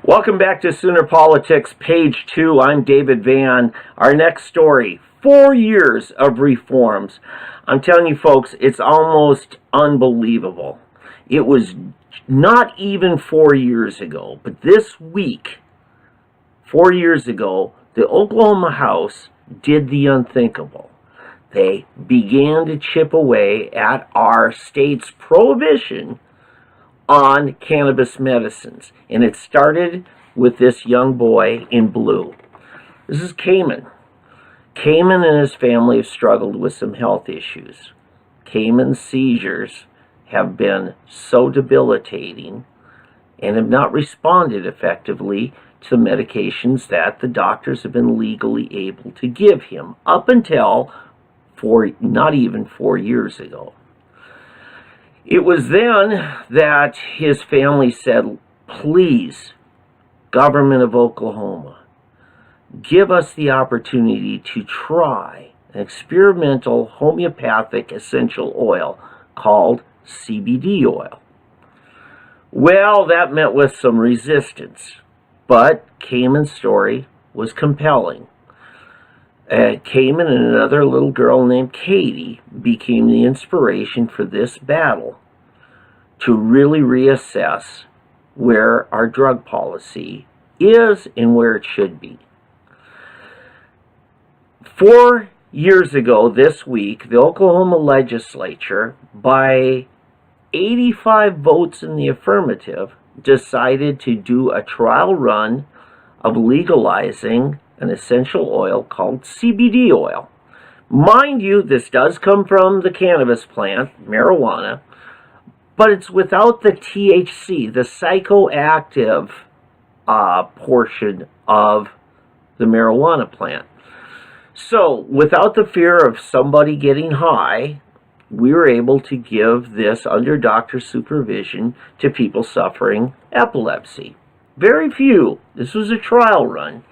Welcome back to Sooner Politics, page 2. I'm David Van. Our next story, 4 years of reforms. I'm telling you folks, it's almost unbelievable. It was not even 4 years ago, but this week, 4 years ago, the Oklahoma House did the unthinkable. They began to chip away at our state's prohibition on cannabis medicines. And it started with this young boy in blue. This is Cayman. Cayman and his family have struggled with some health issues. Cayman's seizures have been so debilitating and have not responded effectively to medications that the doctors have been legally able to give him up until not even 4 years ago. It was then that his family said, please, government of Oklahoma, give us the opportunity to try an experimental homeopathic essential oil called CBD oil. Well, that met with some resistance, but Cayman's story was compelling. Cayman and another little girl named Katie became the inspiration for this battle to really reassess where our drug policy is and where it should be. 4 years ago this week, the Oklahoma legislature, by 85 votes in the affirmative, decided to do a trial run of legalizing an essential oil called CBD oil. Mind you, this does come from the cannabis plant, marijuana, but it's without the THC, the psychoactive portion of the marijuana plant. So, without the fear of somebody getting high, we were able to give this under doctor supervision to people suffering epilepsy. Very few. This was a trial run.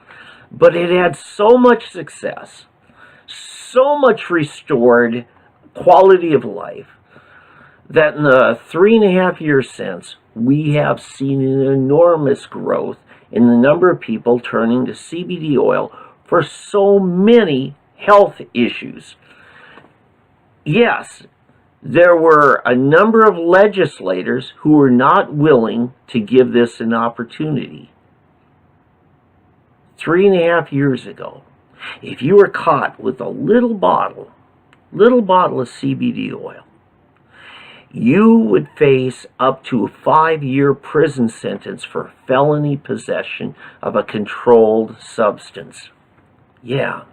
But it had so much success, so much restored quality of life, that in the 3.5 years since, we have seen an enormous growth in the number of people turning to CBD oil for so many health issues. Yes, there were a number of legislators who were not willing to give this an opportunity. 3.5 years ago, if you were caught with a little bottle of CBD oil, you would face up to a 5-year prison sentence for felony possession of a controlled substance. Yeah,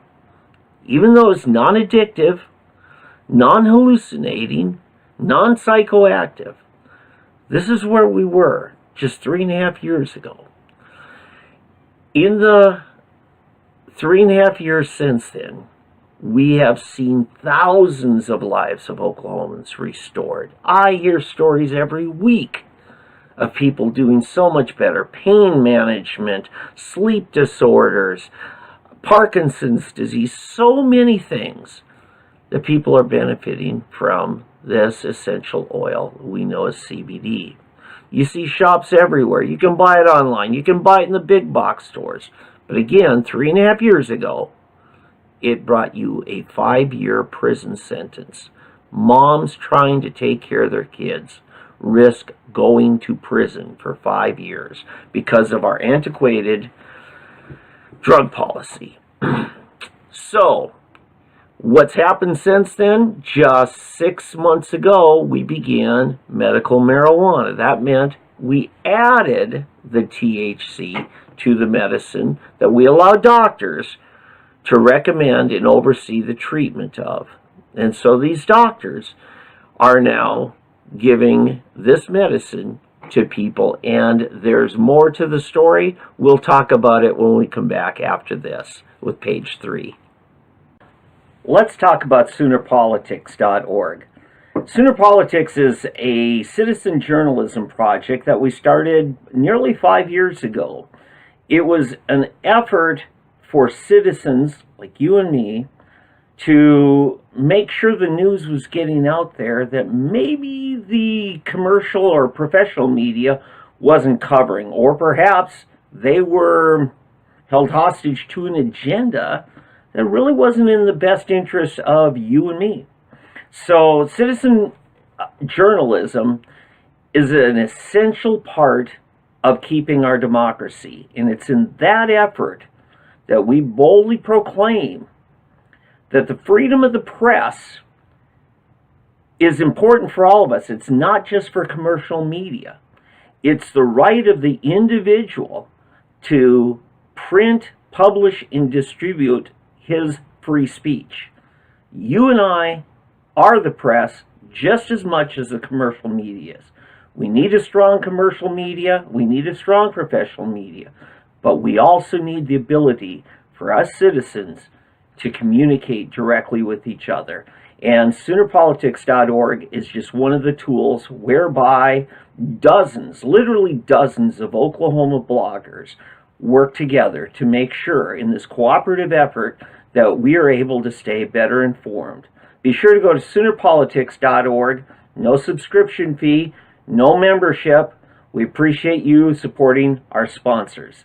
even though it's non-addictive, non-hallucinating, non-psychoactive, this is where we were just 3.5 years ago. In the 3.5 years since then, we have seen thousands of lives of Oklahomans restored. I hear stories every week of people doing so much better. Pain management, sleep disorders, Parkinson's disease, so many things that people are benefiting from this essential oil we know as CBD. You see shops everywhere. You can buy it online. You can buy it in the big box stores. But again, 3.5 years ago, it brought you a 5-year prison sentence. Moms trying to take care of their kids risk going to prison for 5 years because of our antiquated drug policy. So, what's happened since then? Just 6 months ago, we began medical marijuana. That meant we added the THC to the medicine that we allow doctors to recommend and oversee the treatment of. And so these doctors are now giving this medicine to people, and there's more to the story. We'll talk about it when we come back after this with page 3. Let's talk about SoonerPolitics.org. Sooner Politics is a citizen journalism project that we started nearly 5 years ago. It was an effort for citizens like you and me to make sure the news was getting out there that maybe the commercial or professional media wasn't covering, or perhaps they were held hostage to an agenda that really wasn't in the best interest of you and me. So citizen journalism is an essential part of keeping our democracy. And it's in that effort that we boldly proclaim that the freedom of the press is important for all of us. It's not just for commercial media. It's the right of the individual to print, publish, and distribute his free speech. You and I are the press just as much as the commercial media is. We need a strong commercial media, we need a strong professional media, but we also need the ability for us citizens to communicate directly with each other. And SoonerPolitics.org is just one of the tools whereby dozens, literally dozens of Oklahoma bloggers work together to make sure in this cooperative effort that we are able to stay better informed. Be sure to go to SoonerPolitics.org. No subscription fee, no membership. We appreciate you supporting our sponsors.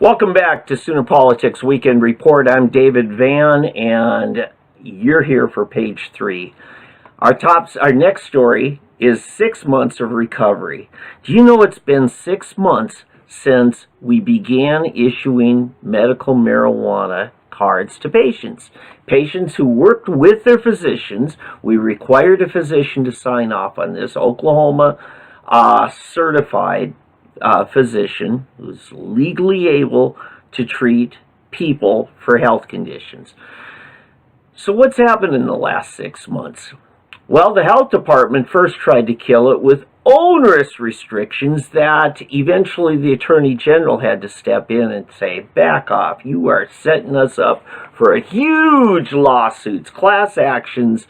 Welcome back to Sooner Politics Weekend Report. I'm David Van, and you're here for page 3. Our next story is 6 months of recovery. Do you know it's been 6 months since we began issuing medical marijuana cards to patients? Patients who worked with their physicians. We required a physician to sign off on this. Oklahoma certified physician who's legally able to treat people for health conditions. So what's happened in the last 6 months? Well, the health department first tried to kill it with onerous restrictions that eventually the Attorney General had to step in and say, back off, you are setting us up for a huge lawsuits, class actions,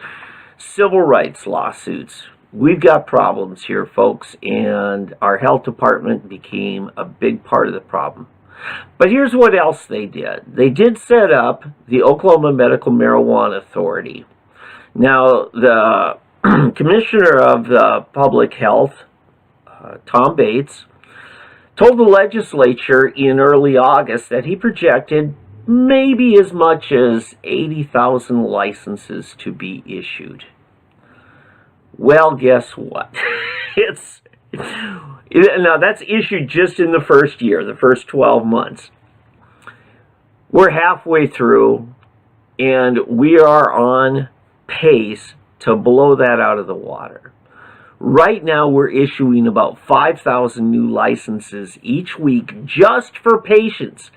civil rights lawsuits. We've got problems here, folks, and our health department became a big part of the problem. But here's what else they did. They did set up the Oklahoma Medical Marijuana Authority. Now, the Commissioner of Public Health, Tom Bates, told the legislature in early August that he projected maybe as much as 80,000 licenses to be issued. Well, guess what? Now, that's issued just in the first year, the first 12 months. We're halfway through, and we are on pace to blow that out of the water. Right now, we're issuing about 5,000 new licenses each week just for patients.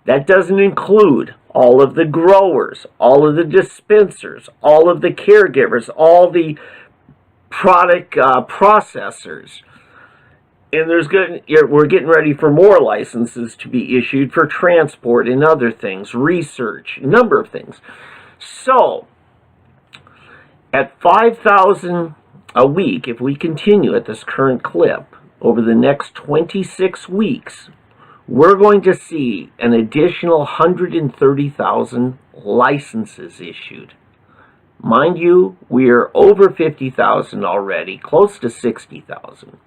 That doesn't include all of the growers, all of the dispensers, all of the caregivers, all the product processors. And we're getting ready for more licenses to be issued for transport and other things, research, a number of things. So, at 5,000 a week, if we continue at this current clip, over the next 26 weeks, we're going to see an additional 130,000 licenses issued. Mind you, we are over 50,000 already, close to 60,000.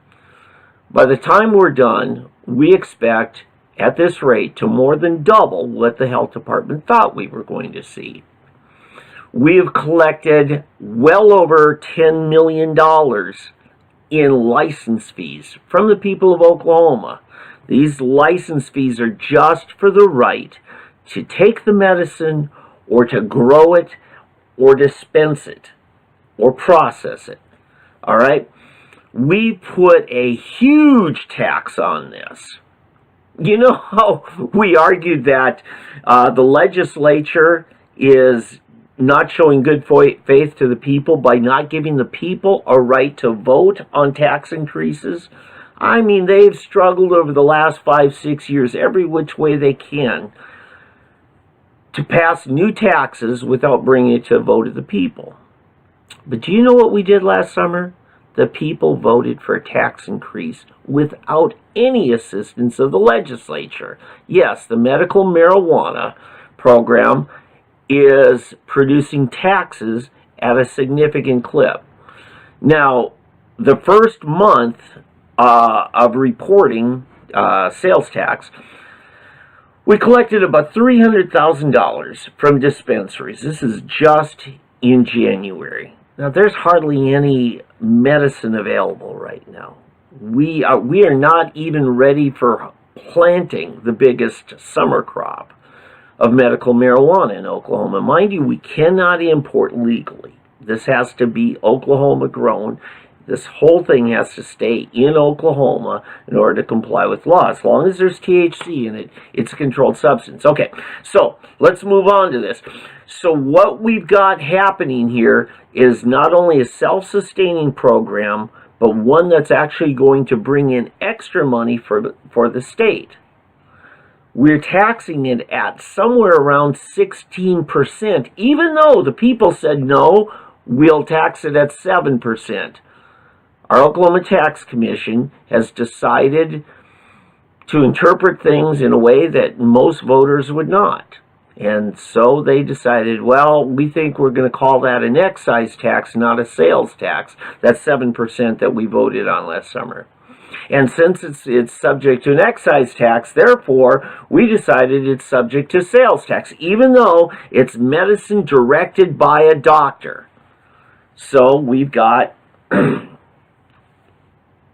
By the time we're done, we expect, at this rate, to more than double what the health department thought we were going to see. We have collected well over $10 million in license fees from the people of Oklahoma. These license fees are just for the right to take the medicine or to grow it or dispense it or process it. All right? We put a huge tax on this. You know how we argued that the legislature is not showing good faith to the people by not giving the people a right to vote on tax increases? I mean, they've struggled over the last 5-6 years every which way they can to pass new taxes without bringing it to a vote of the people. But do you know what we did last summer? The people voted for a tax increase without any assistance of the legislature. Yes, the medical marijuana program is producing taxes at a significant clip. Now, the first month of reporting sales tax, we collected about $300,000 from dispensaries. This is just in January. Now, there's hardly any medicine available right now. We are not even ready for planting the biggest summer crop of medical marijuana in Oklahoma. Mind you, we cannot import legally. This has to be Oklahoma grown. This whole thing has to stay in Oklahoma in order to comply with law. As long as there's THC in it, it's a controlled substance. Okay, so let's move on to this. So what we've got happening here is not only a self-sustaining program, but one that's actually going to bring in extra money for the state. We're taxing it at somewhere around 16%, even though the people said no, we'll tax it at 7%. Our Oklahoma Tax Commission has decided to interpret things in a way that most voters would not. And so they decided, well, we think we're going to call that an excise tax, not a sales tax. That's 7% that we voted on last summer. And since it's subject to an excise tax, therefore, we decided it's subject to sales tax, even though it's medicine directed by a doctor. So we've got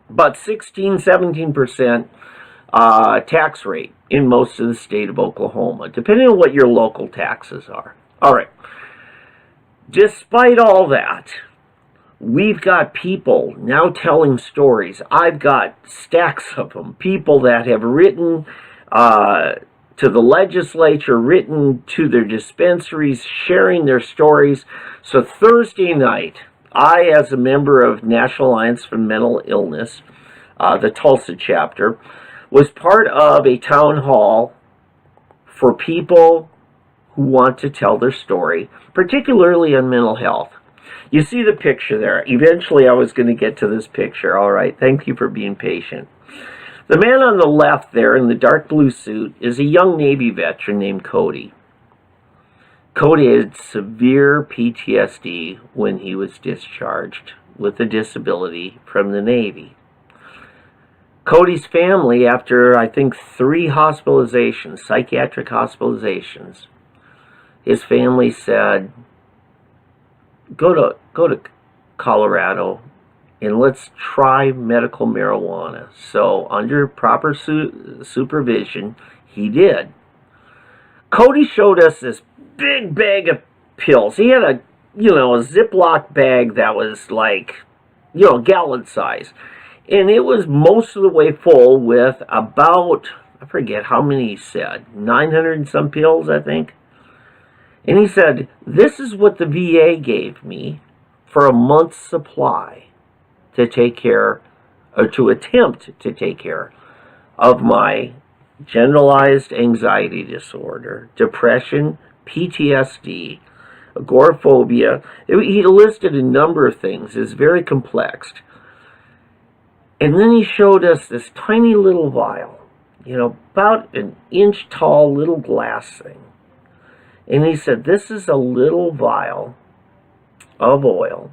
about 16-17% tax rate in most of the state of Oklahoma, depending on what your local taxes are. All right. Despite all that, we've got people now telling stories. I've got stacks of them. People that have written to the legislature, written to their dispensaries, sharing their stories. So Thursday night, I, as a member of National Alliance for Mental Illness, the Tulsa chapter, was part of a town hall for people who want to tell their story, particularly on mental health. You see the picture there. Eventually I was going to get to this picture. All right, thank you for being patient. The man on the left there in the dark blue suit is a young Navy veteran named Cody. Cody had severe PTSD when he was discharged with a disability from the Navy. Cody's family, after I think 3 hospitalizations, psychiatric hospitalizations, his family said, go to Colorado and let's try medical marijuana. So under proper supervision, he did. Cody showed us this big bag of pills. He had a Ziploc bag that was like, gallon size. And it was most of the way full with about, I forget how many he said, 900 and some pills, I think. And he said, this is what the VA gave me for a month's supply to take care, or to attempt to take care of my generalized anxiety disorder, depression, PTSD, agoraphobia. He listed a number of things. It's very complex. And then he showed us this tiny little vial, about an inch tall little glass thing. And he said, this is a little vial of oil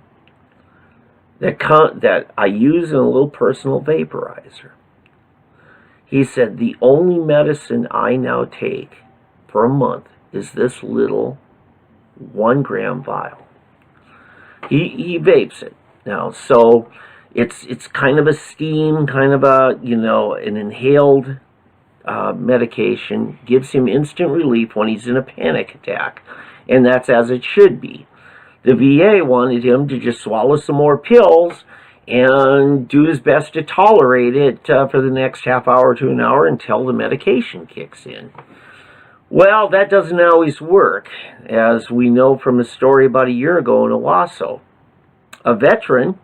that I use in a little personal vaporizer. He said, the only medicine I now take for a month is this little 1 gram vial. He vapes it now, so it's kind of a steam, kind of a, an inhaled medication, gives him instant relief when he's in a panic attack, and that's as it should be. The VA wanted him to just swallow some more pills and do his best to tolerate it for the next half hour to an hour until the medication kicks in. Well, that doesn't always work, as we know from a story about a year ago in Owasso. A veteran,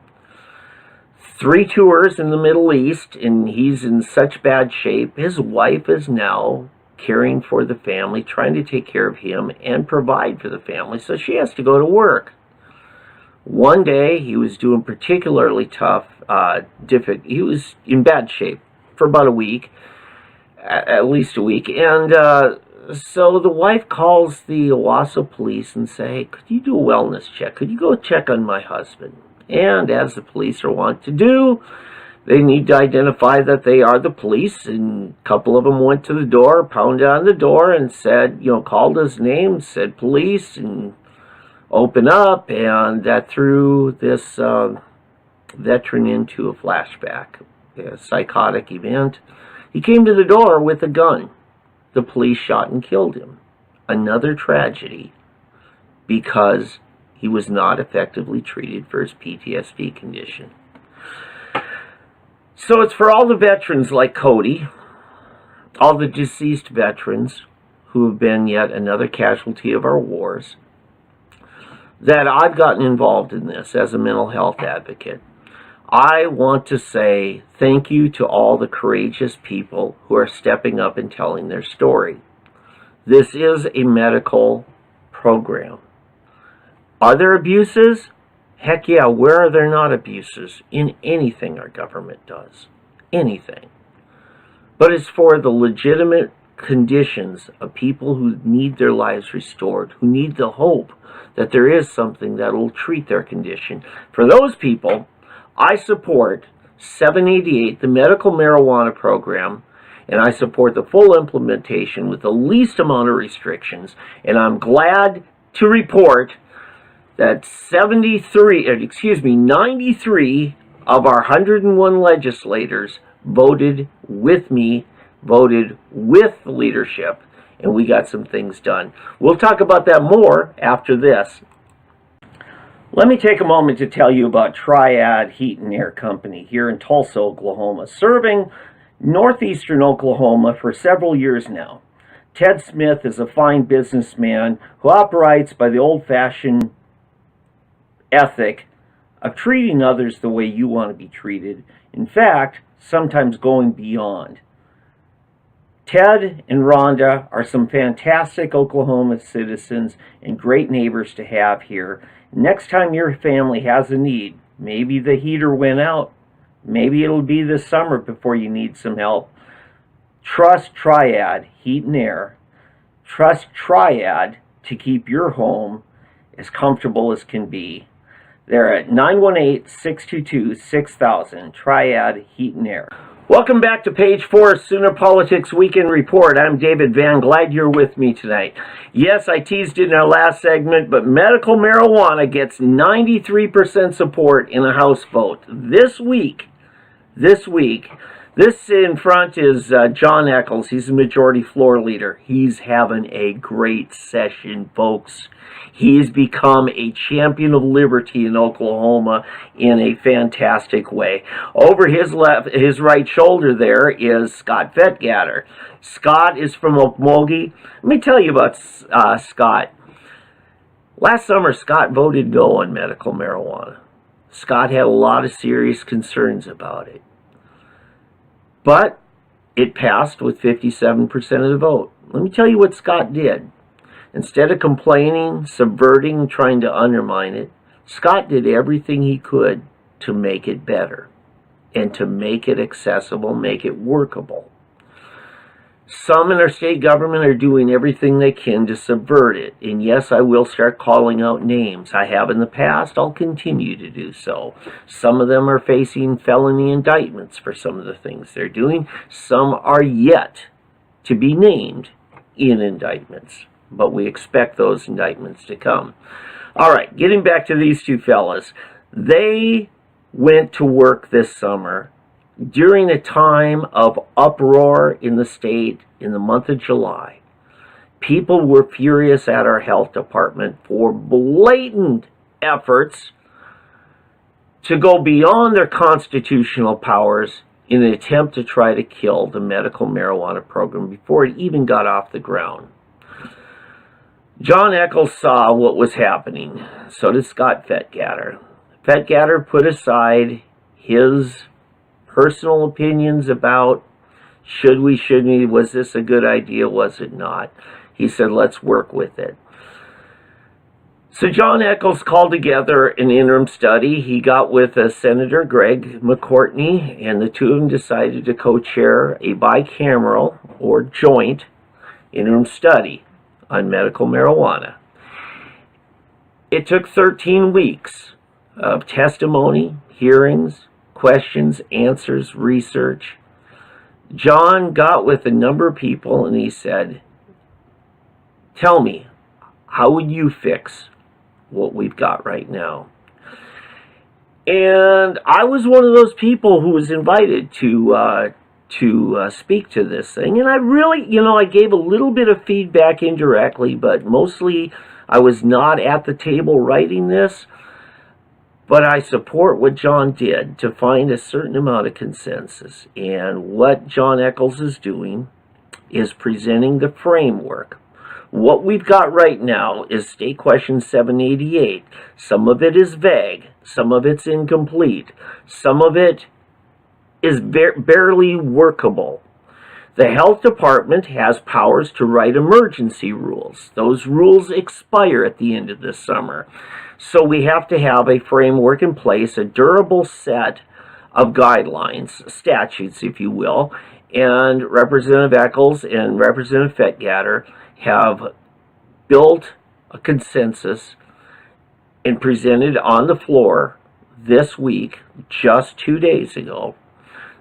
3 tours in the Middle East, and he's in such bad shape. His wife is now caring for the family, trying to take care of him and provide for the family, so she has to go to work. One day he was doing particularly tough, he was in bad shape for about a week, at least a week, and so the wife calls the Owasso police and say, could you do a wellness check? Could you go check on my husband? And as the police are wont to do, they need to identify that they are the police, and a couple of them went to the door, pounded on the door, and said, called his name, said police, and open up, and that threw this veteran into a flashback, a psychotic event. He came to the door with a gun. The police shot and killed him. Another tragedy because he was not effectively treated for his PTSD condition. So it's for all the veterans like Cody, all the deceased veterans who have been yet another casualty of our wars, that I've gotten involved in this as a mental health advocate. I want to say thank you to all the courageous people who are stepping up and telling their story. This is a medical program. Are there abuses? Heck yeah, where are there not abuses in anything our government does? Anything. But it's for the legitimate conditions of people who need their lives restored, who need the hope that there is something that will treat their condition. For those people, I support 788, the medical marijuana program, and I support the full implementation with the least amount of restrictions. And I'm glad to report that 93 of our 101 legislators voted with me, voted with the leadership, and we got some things done. We'll talk about that more after this. Let me take a moment to tell you about Triad Heat and Air Company here in Tulsa, Oklahoma, serving northeastern Oklahoma for several years now. Ted Smith is a fine businessman who operates by the old-fashioned ethic of treating others the way you want to be treated. In fact, sometimes going beyond. Ted and Rhonda are some fantastic Oklahoma citizens and great neighbors to have here. Next time your family has a need, maybe the heater went out, maybe it'll be this summer before you need some help. Trust Triad Heat and Air. Trust Triad to keep your home as comfortable as can be. They're at 918-622-6000, Triad Heat and Air. Welcome back to page 4 of Sooner Politics Weekend Report. I'm David Van. Glad you're with me tonight. Yes, I teased it in our last segment, but medical marijuana gets 93% support in a House vote. This week, this in front is John Echols. He's the majority floor leader. He's having a great session, folks. He's become a champion of liberty in Oklahoma in a fantastic way. Over his right shoulder there is Scott Fettgatter. Scott is from Okmulgee. Let me tell you about Scott. Last summer, Scott voted no on medical marijuana. Scott had a lot of serious concerns about it. But it passed with 57% of the vote. Let me tell you what Scott did. Instead of complaining, subverting, trying to undermine it, Scott did everything he could to make it better and to make it accessible, make it workable. Some in our state government are doing everything they can to subvert it. And yes, I will start calling out names. I have in the past. I'll continue to do so. Some of them are facing felony indictments for some of the things they're doing. Some are yet to be named in indictments. But we expect those indictments to come. All right, getting back to these two fellas. They went to work this summer during a time of uproar in the state in the month of July. People were furious at our health department for blatant efforts to go beyond their constitutional powers in an attempt to try to kill the medical marijuana program before it even got off the ground. John Echols saw what was happening. So did Scott Fettgatter. Fettgatter put aside his personal opinions about should we, shouldn't we, was this a good idea, was it not? He said, let's work with it. So John Eccles called together an interim study. He got with Senator Greg McCourtney, and the two of them decided to co-chair a bicameral or joint interim study on medical marijuana. It took 13 weeks of testimony, hearings, questions, answers, research. John got with a number of people and he said, tell me, how would you fix what we've got right now? And I was one of those people who was invited to speak to this thing. And I really, I gave a little bit of feedback indirectly, but mostly I was not at the table writing this. But I support what John did to find a certain amount of consensus. And what John Eccles is doing is presenting the framework. What we've got right now is State Question 788. Some of it is vague. Some of it's incomplete. Some of it is barely workable. The health department has powers to write emergency rules. Those rules expire at the end of this summer. So we have to have a framework in place, a durable set of guidelines, statutes, if you will. And Representative Eccles and Representative Fettgatter have built a consensus and presented on the floor this week, just 2 days ago,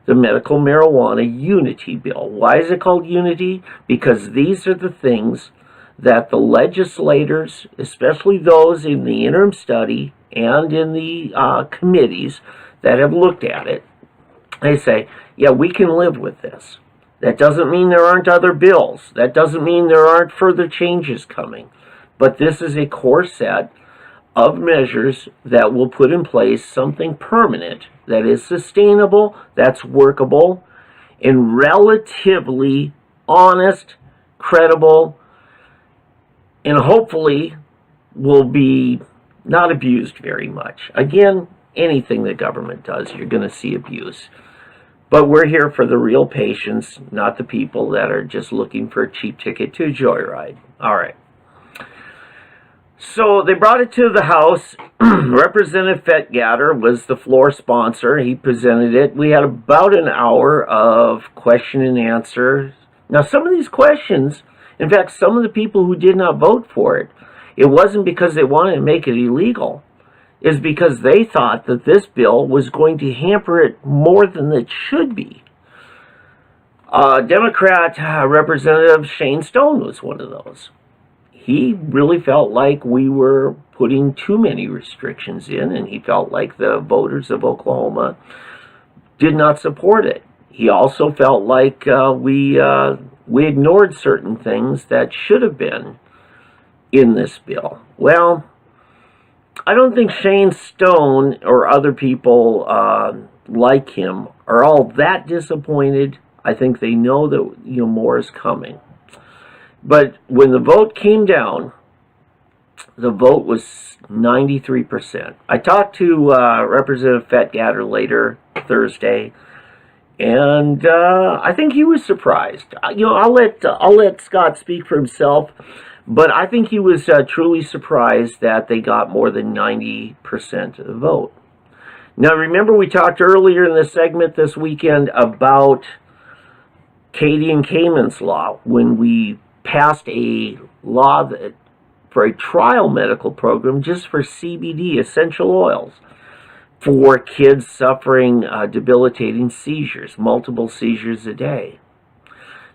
the Medical Marijuana Unity Bill. Why is it called Unity? Because these are the things that the legislators, especially those in the interim study and in the committees that have looked at it, they say, yeah, we can live with this. That doesn't mean there aren't other bills. That doesn't mean there aren't further changes coming. But this is a core set of measures that will put in place something permanent that is sustainable, that's workable, and relatively honest, credible, and hopefully will be not abused very much. Again, anything the government does, you're going to see abuse. But we're here for the real patients, not the people that are just looking for a cheap ticket to a joyride. All right. So they brought it to the House. Representative Fettgatter was the floor sponsor. He presented it. We had about an hour of question and answer. Now, some of these questions, in fact, some of the people who did not vote for it, it wasn't because they wanted to make it illegal. It's because they thought that this bill was going to hamper it more than it should be. Democrat Representative Shane Stone was one of those. He really felt like we were putting too many restrictions in, and he felt like the voters of Oklahoma did not support it. He also felt like we ignored certain things that should have been in this bill. Well, I don't think Shane Stone or other people like him are all that disappointed. I think they know that more is coming. But when the vote came down, the vote was 93%. I talked to Representative Fettgatter later Thursday, and I think he was surprised. I'll let Scott speak for himself, but I think he was truly surprised that they got more than 90% of the vote. Now, remember we talked earlier in the segment this weekend about Katie and Cayman's law, when we passed a law for a trial medical program just for CBD, essential oils, for kids suffering debilitating seizures, multiple seizures a day.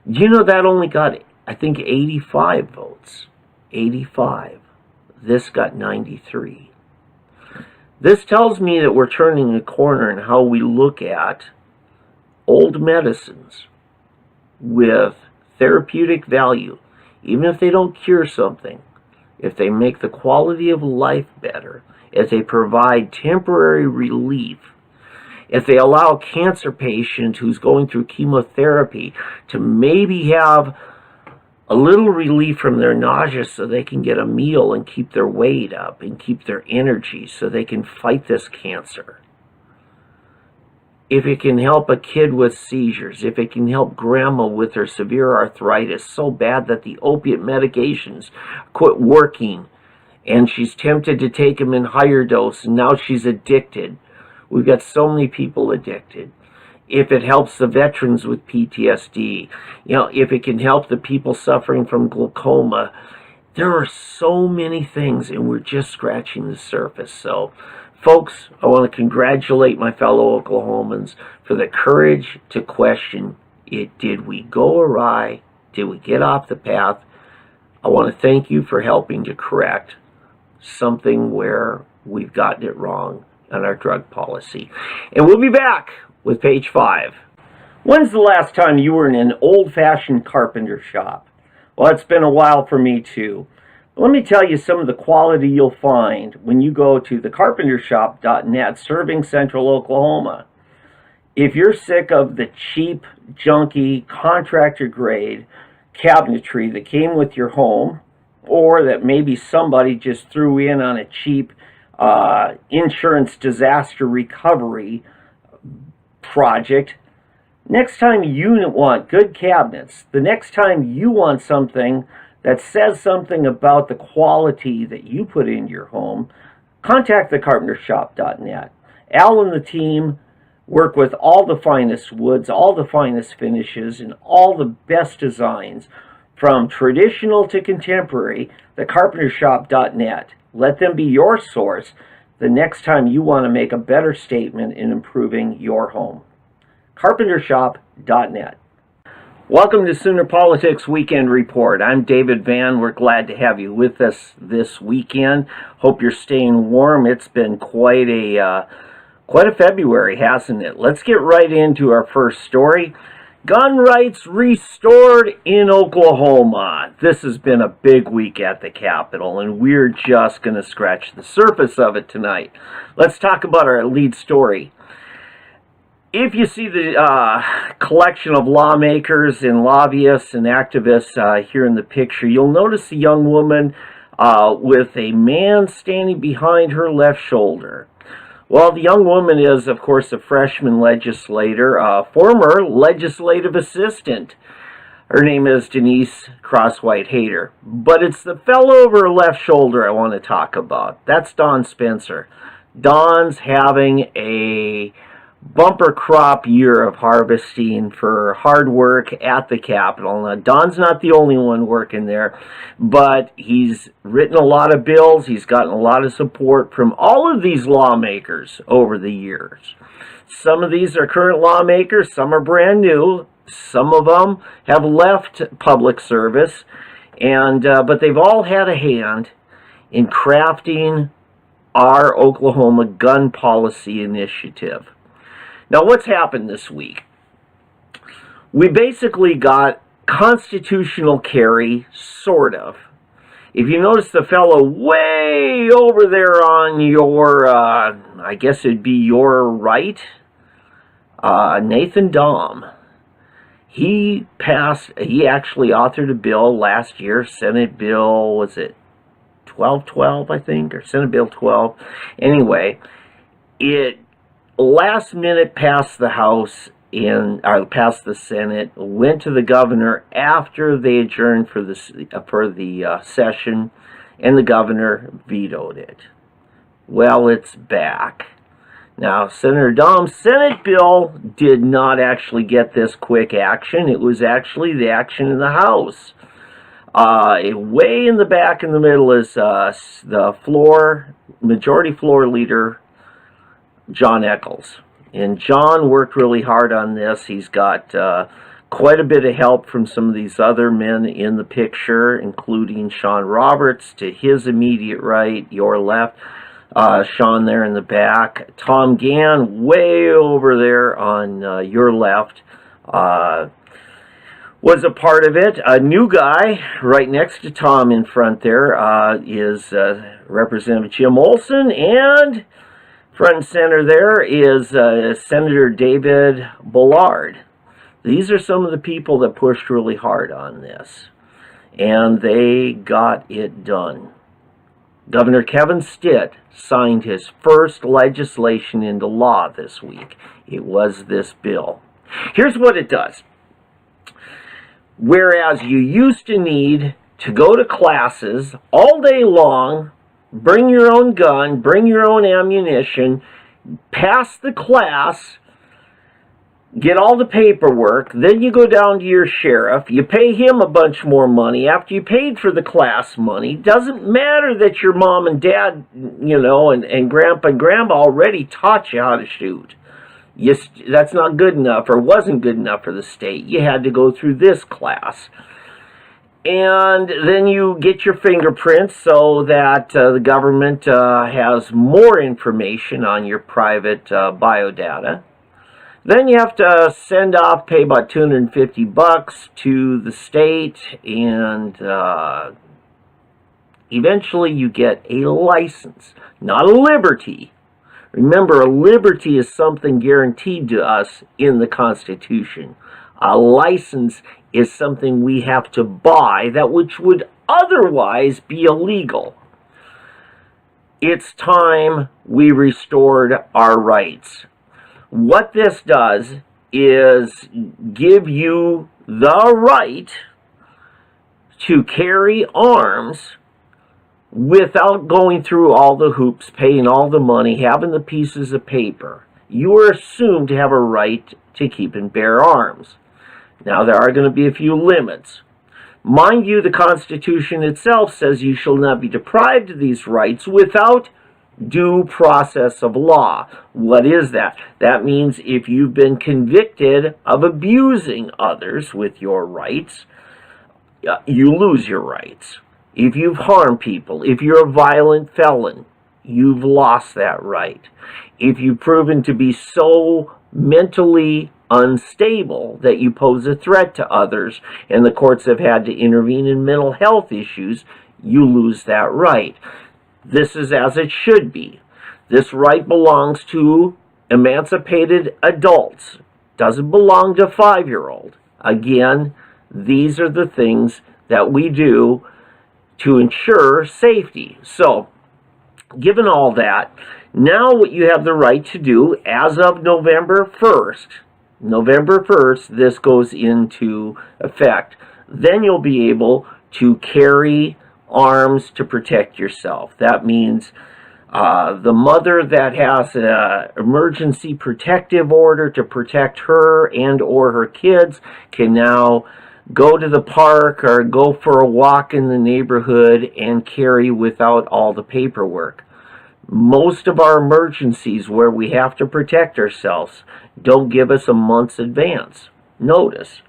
That only got, I think, 85 votes. 85. This got 93. This tells me that we're turning a corner in how we look at old medicines with therapeutic value. Even if they don't cure something, if they make the quality of life better, if they provide temporary relief, if they allow a cancer patient who's going through chemotherapy to maybe have a little relief from their nausea so they can get a meal and keep their weight up and keep their energy so they can fight this cancer. If it can help a kid with seizures, if it can help grandma with her severe arthritis so bad that the opiate medications quit working and she's tempted to take them in higher dose, and now she's addicted. We've got so many people addicted. If it helps the veterans with PTSD, if it can help the people suffering from glaucoma, there are so many things, and we're just scratching the surface. So, folks, I want to congratulate my fellow Oklahomans for the courage to question it. Did we go awry? Did we get off the path? I want to thank you for helping to correct something where we've gotten it wrong on our drug policy. And we'll be back with page 5. When's the last time you were in an old-fashioned carpenter shop? Well, it's been a while for me too. Let me tell you some of the quality you'll find when you go to thecarpentershop.net, serving Central Oklahoma. If you're sick of the cheap, junky, contractor-grade cabinetry that came with your home, or that maybe somebody just threw in on a cheap insurance disaster recovery project, next time you want good cabinets, the next time you want something that says something about the quality that you put in your home, contact thecarpentershop.net. Al and the team work with all the finest woods, all the finest finishes, and all the best designs, from traditional to contemporary. Thecarpentershop.net. Let them be your source the next time you want to make a better statement in improving your home. Carpentershop.net. Welcome to Sooner Politics Weekend Report. I'm David Van. We're glad to have you with us this weekend. Hope you're staying warm. It's been quite a February, hasn't it? Let's get right into our first story. Gun rights restored in Oklahoma. This has been a big week at the Capitol, and we're just going to scratch the surface of it tonight. Let's talk about our lead story. If you see the collection of lawmakers and lobbyists and activists here in the picture, you'll notice a young woman with a man standing behind her left shoulder. Well, the young woman is, of course, a freshman legislator, former legislative assistant. Her name is Denise Crosswhite-Hader. But it's the fellow over her left shoulder I want to talk about. That's Don Spencer. Don's having a bumper crop year of harvesting for hard work at the Capitol. Now, Don's not the only one working there, but he's written a lot of bills. He's gotten a lot of support from all of these lawmakers over the years. Some of these are current lawmakers, some are brand new, some of them have left public service, and but they've all had a hand in crafting our Oklahoma gun policy initiative. Now, what's happened this week? We basically got constitutional carry, sort of. If you notice the fellow way over there on your, I guess it'd be your right, Nathan Dahm, he actually authored a bill last year, Senate Bill, was it 1212, I think, or Senate Bill 12. Anyway, it last minute passed the House passed the Senate, went to the governor after they adjourned for the session, and the governor vetoed it. Well, it's back. Now, Senator Dahm's Senate bill did not actually get this quick action. It was actually the action in the House. Way in the back in the middle is the majority floor leader, John Eccles. And John worked really hard on this. He's got quite a bit of help from some of these other men in the picture, including Sean Roberts to his immediate right, your left, Sean there in the back, Tom Gann way over there on your left, was a part of it. A new guy right next to Tom in front there is Representative Jim Olson, and front and center there is Senator David Bullard. These are some of the people that pushed really hard on this, and they got it done. Governor Kevin Stitt signed his first legislation into law this week. It was this bill. Here's what it does. Whereas you used to need to go to classes all day long bring your own gun, bring your own ammunition, pass the class, get all the paperwork, then you go down to your sheriff, you pay him a bunch more money after you paid for the class money. Doesn't matter that your mom and dad, and grandpa and grandma already taught you how to shoot. That's not good enough, or wasn't good enough for the state. You had to go through this class. And then you get your fingerprints so that the government has more information on your private biodata. Then you have to pay about $250 to the state, and eventually you get a license, not a liberty. Remember, a liberty is something guaranteed to us in the Constitution. A license is something we have to buy, that which would otherwise be illegal. It's time we restored our rights. What this does is give you the right to carry arms without going through all the hoops, paying all the money, having the pieces of paper. You are assumed to have a right to keep and bear arms. Now, there are going to be a few limits. Mind you, the Constitution itself says you shall not be deprived of these rights without due process of law. What is that? That means if you've been convicted of abusing others with your rights, you lose your rights. If you've harmed people, if you're a violent felon, you've lost that right. If you've proven to be so mentally unstable that you pose a threat to others and the courts have had to intervene in mental health issues, you lose that right. This is as it should be. This right belongs to emancipated adults. Doesn't belong to a 5-year-old. Again, these are the things that we do to ensure safety. So, given all that, now what you have the right to do as of November 1st, this goes into effect. Then you'll be able to carry arms to protect yourself. That means the mother that has an emergency protective order to protect her and or her kids can now go to the park or go for a walk in the neighborhood and carry without all the paperwork. Most of our emergencies where we have to protect ourselves don't give us a month's advance notice.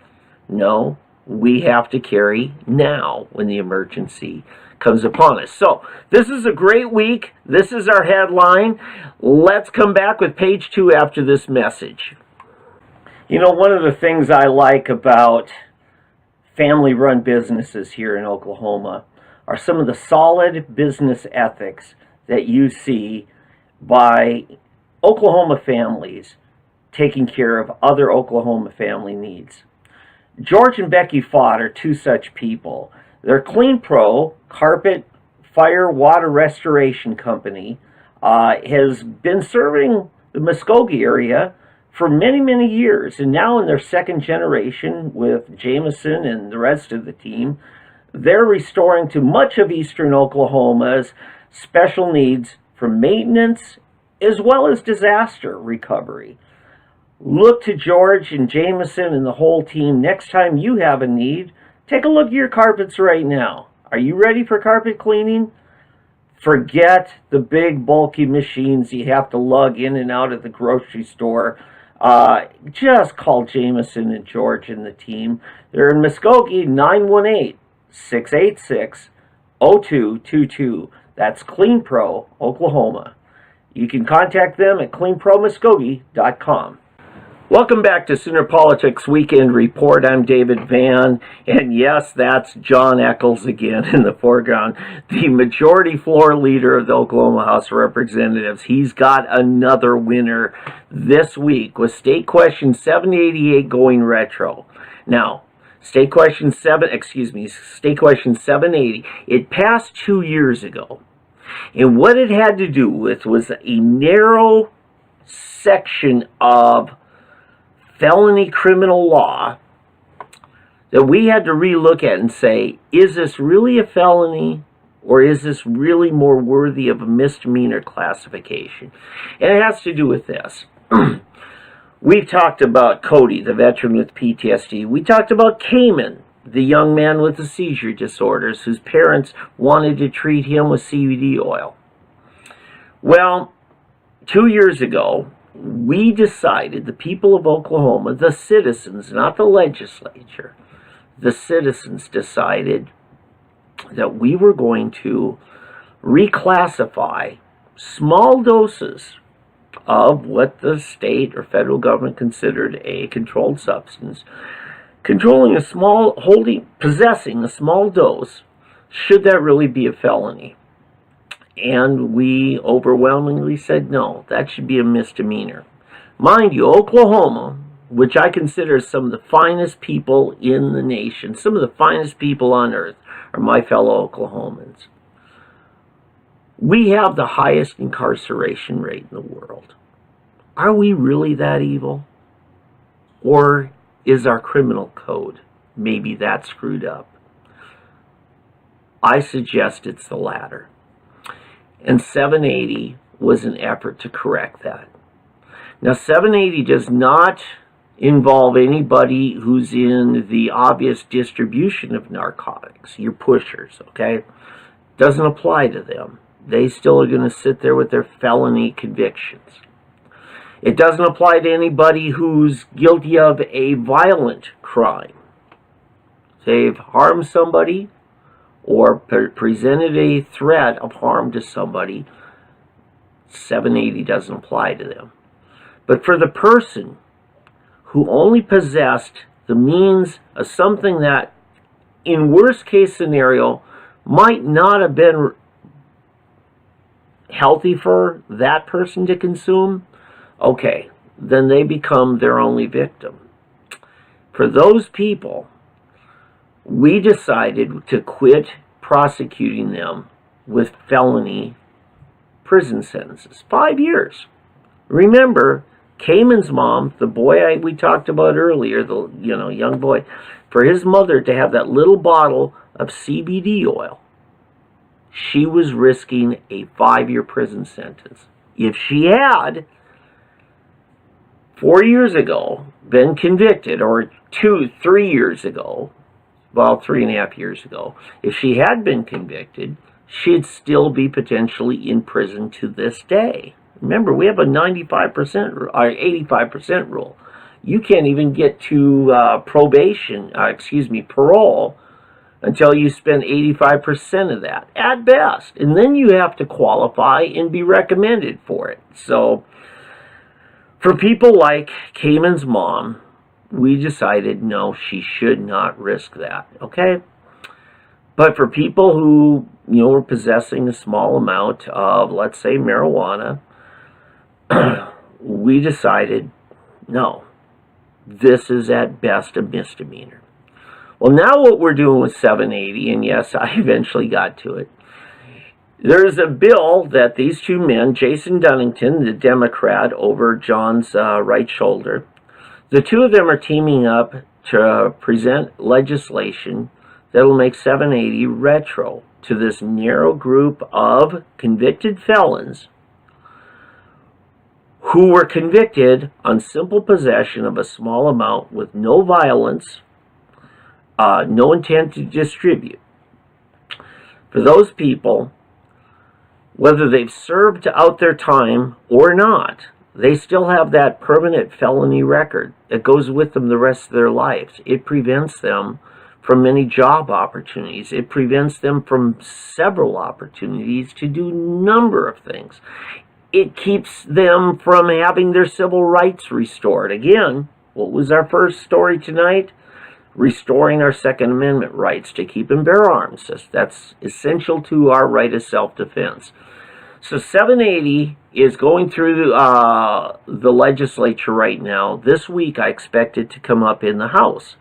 No, we have to carry now when the emergency comes upon us. So, this is a great week. This is our headline. Let's come back with page 2 after this message. One of the things I like about family-run businesses here in Oklahoma are some of the solid business ethics that you see by Oklahoma families taking care of other Oklahoma family needs. George and Becky Fott are two such people. Their Clean Pro carpet, fire, water restoration company has been serving the Muskogee area for many, many years. And now in their second generation with Jameson and the rest of the team, they're restoring to much of eastern Oklahoma's special needs for maintenance as well as disaster recovery. Look to George and Jameson and the whole team next time you have a need. Take a look at your carpets right now. Are you ready for carpet cleaning? Forget the big bulky machines you have to lug in and out of the grocery store. Just call Jameson and George and the team. They're in Muskogee, 918-686-0222. That's Clean Pro, Oklahoma. You can contact them at cleanpromuskogee.com. Welcome back to Sooner Politics Weekend Report. I'm David Van, and yes, that's John Eccles again in the foreground, the majority floor leader of the Oklahoma House of Representatives. He's got another winner this week with State Question 788 going retro. Now, State Question 780, it passed 2 years ago, and what it had to do with was a narrow section of felony criminal law that we had to relook at and say, is this really a felony Or is this really more worthy of a misdemeanor classification? And it has to do with this. We've talked about Cody, the veteran with PTSD. We talked about Cayman, the young man with the seizure disorders, whose parents wanted to treat him with CBD oil. Well, 2 years ago, we decided, the people of Oklahoma, the citizens, not the legislature, the citizens decided that we were going to reclassify small doses of what the state or federal government considered a controlled substance. Possessing a small dose, should that really be a felony? And we overwhelmingly said no, that should be a misdemeanor. Mind you, Oklahoma, which I consider some of the finest people in the nation, some of the finest people on earth, are my fellow Oklahomans. We have the highest incarceration rate in the world. Are we really that evil? Or is our criminal code maybe that screwed up? I suggest it's the latter. And 780 was an effort to correct that. Now, 780 does not involve anybody who's in the obvious distribution of narcotics, your pushers, okay? Doesn't apply to them. They still are going to sit there with their felony convictions. It doesn't apply to anybody who's guilty of a violent crime. They've harmed somebody or presented a threat of harm to somebody. 780 doesn't apply to them. But for the person who only possessed the means of something that, in worst case scenario, might not have been healthy for that person to consume, okay, then they become their only victim. For those people, we decided to quit prosecuting them with felony prison sentences. 5 years. Remember, Cayman's mom, the boy we talked about earlier, the young boy, for his mother to have that little bottle of CBD oil, she was risking a 5-year prison sentence. If she had 4 years ago been convicted, or 3 years ago, well, 3.5 years ago, if she had been convicted, she'd still be potentially in prison to this day. Remember, we have a 95% or 85% rule. You can't even get to parole until you spend 85% of that, at best. And then you have to qualify and be recommended for it. So, for people like Cayman's mom, we decided, no, she should not risk that, okay? But for people who, were possessing a small amount of, let's say, marijuana, we decided, no, this is at best a misdemeanor. Well, now what we're doing with 780, and yes, I eventually got to it, there's a bill that these two men, Jason Dunnington, the Democrat over John's right shoulder, the two of them are teaming up to present legislation that will make 780 retro to this narrow group of convicted felons who were convicted on simple possession of a small amount with no violence, no intent to distribute. For those people, whether they've served out their time or not, they still have that permanent felony record that goes with them the rest of their lives. It prevents them from many job opportunities. It prevents them from several opportunities to do a number of things. It keeps them from having their civil rights restored. Again, what was our first story tonight? Restoring our Second Amendment rights to keep and bear arms. That's essential to our right of self-defense. So 780 is going through the legislature right now. This week, I expect it to come up in the House.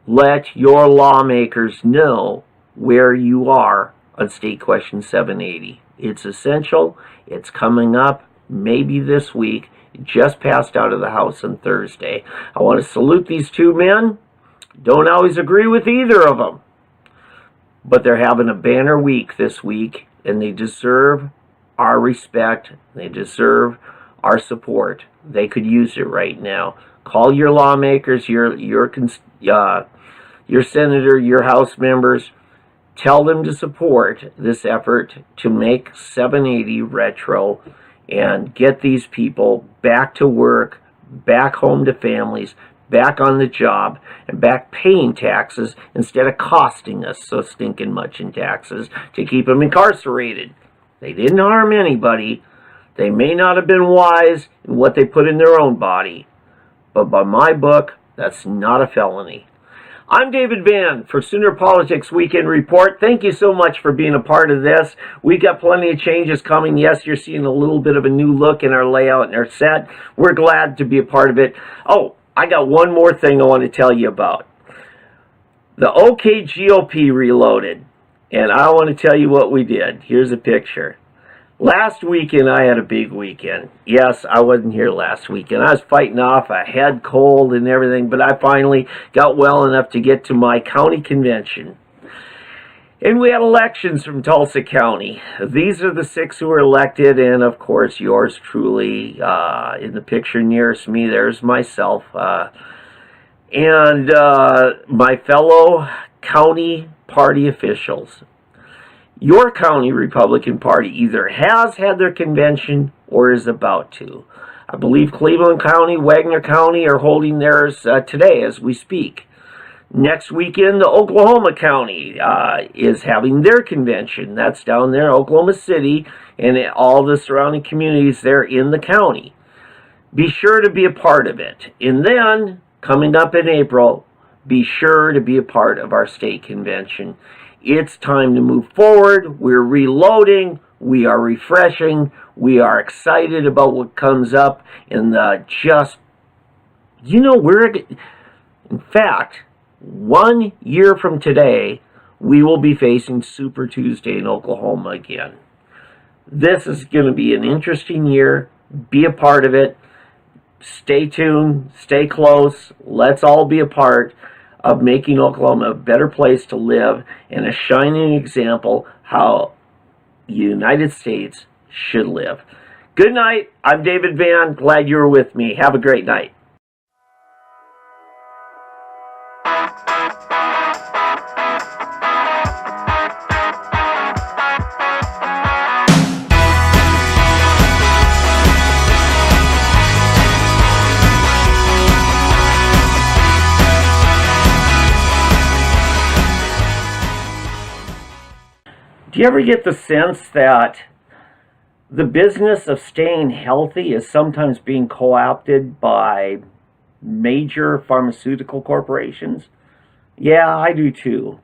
Let your lawmakers know where you are on State Question 780. It's essential. It's coming up maybe this week. It just passed out of the House on Thursday. I want to salute these two men. Don't always agree with either of them. but they're having a banner week this week, and they deserve our respect. They deserve our support. They could use it right now. Call your lawmakers, your senator, your House members. Tell them to support this effort to make 780 retro and get these people back to work, back home to families, back on the job, and back paying taxes instead of costing us so stinking much in taxes to keep them incarcerated. They didn't harm anybody. They may not have been wise in what they put in their own body, but by my book, that's not a felony. I'm David Van for Sooner Politics Weekend Report. Thank you so much for being a part of this. We got plenty of changes coming. Yes, you're seeing a little bit of a new look in our layout and our set. We're glad to be a part of it. Oh, I got one more thing I want to tell you about. The OK GOP reloaded, and I want to tell you what we did. Here's a picture. Last weekend, I had a big weekend. Yes, I wasn't here last weekend. I was fighting off a head cold and everything, but I finally got well enough to get to my county convention. And we had elections from Tulsa County. These are the 6 who were elected, and of course, yours truly in the picture nearest me. There's myself. And my fellow county party officials. Your county Republican Party either has had their convention or is about to. I believe Cleveland County, Wagner County are holding theirs today as we speak. Next weekend, the Oklahoma County is having their convention. That's down there, Oklahoma City, and all the surrounding communities there in the county. Be sure to be a part of it. And then, coming up in April, be sure to be a part of our state convention. It's time to move forward. We're reloading. We are refreshing. We are excited about what comes up. And in fact, 1 year from today, we will be facing Super Tuesday in Oklahoma again. This is going to be an interesting year. Be a part of it. Stay tuned. Stay close. Let's all be a part of making Oklahoma a better place to live and a shining example how the United States should live. Good night. I'm David Van. Glad you were with me. Have a great night. Do you ever get the sense that the business of staying healthy is sometimes being co-opted by major pharmaceutical corporations? Yeah, I do too.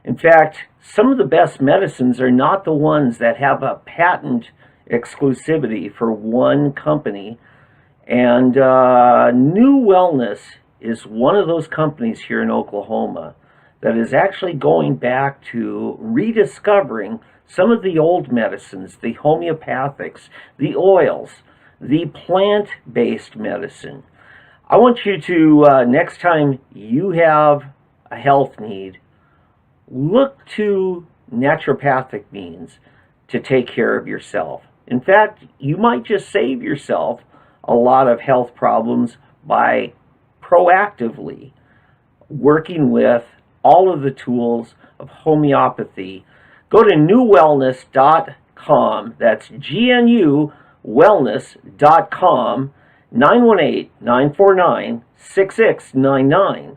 In fact, some of the best medicines are not the ones that have a patent exclusivity for one company. And New Wellness is one of those companies here in Oklahoma that is actually going back to rediscovering some of the old medicines, the homeopathics, the oils, the plant-based medicine. I want you to, next time you have a health need, look to naturopathic means to take care of yourself. In fact, you might just save yourself a lot of health problems by proactively working with all of the tools of homeopathy. Go to newwellness.com. That's GNU wellness.com, 918-949-6699.